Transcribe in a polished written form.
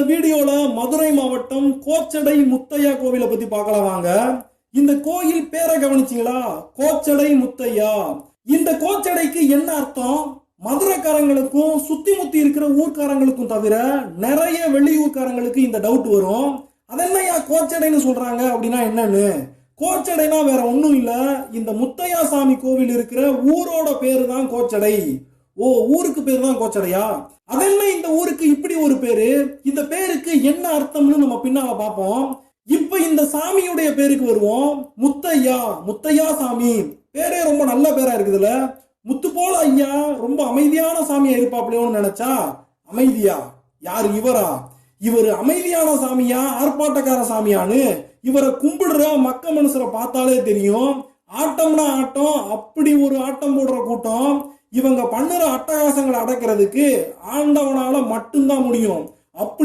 வீடியோல மதுரை மாவட்டம் கோச்சடை முத்தையா கோவிலை பத்தி பார்க்கலாம் வாங்க. இந்த கோயில் பேரை கவனிச்சீங்களா? கோச்சடை முத்தையா. இந்த கோச்சடைக்கு என்ன அர்த்தம்? மதுரைக்காரங்களுக்கும் சுத்தி முத்தி இருக்கிற ஊர்க்காரங்களுக்கும் தவிர நிறைய வெளியூர்காரங்களுக்கு இந்த டவுட் வரும். அதென்னையா கோச்சடைன்னு சொல்றாங்க அப்படின்னா என்னன்னு? கோச்சடைனா வேற ஒண்ணும் இல்ல, இந்த முத்தையா சாமி கோவில் இருக்கிற ஊரோட பேரு தான் கோச்சடை. ஓ, ஊருக்கு பேரு தான் கோச்சடையா? அதென்ன இந்த ஊருக்கு இப்படி ஒரு பேரு? இந்த பேருக்கு என்ன அர்த்தம்னு நம்ம பின்னால பார்ப்போம். இப்ப இந்த சாமியுடைய பேருக்கு வருவோம். முத்தையா, முத்தையா சாமி பேரே ரொம்ப நல்ல பேரா இருக்குதுல்ல. முத்து போல ஐயா ரொம்ப அமைதியான சாமியா இருப்பாப்லையோன்னு நினைச்சா அமைதியா? யாரு இவரா? இவர் அமைதியான சாமியா ஆர்ப்பாட்டக்கார சாமியான்னு இவரை கும்பிடுற மக்க மனுஷரை பார்த்தாலே தெரியும். ஆட்டம்னா ஆட்டம், அப்படி ஒரு ஆட்டம் போடுற கூட்டம். இவங்க பண்ணுற அட்டகாசங்களை அடக்கிறதுக்கு ஆண்டவனால மட்டும்தான் முடியும். அப்படி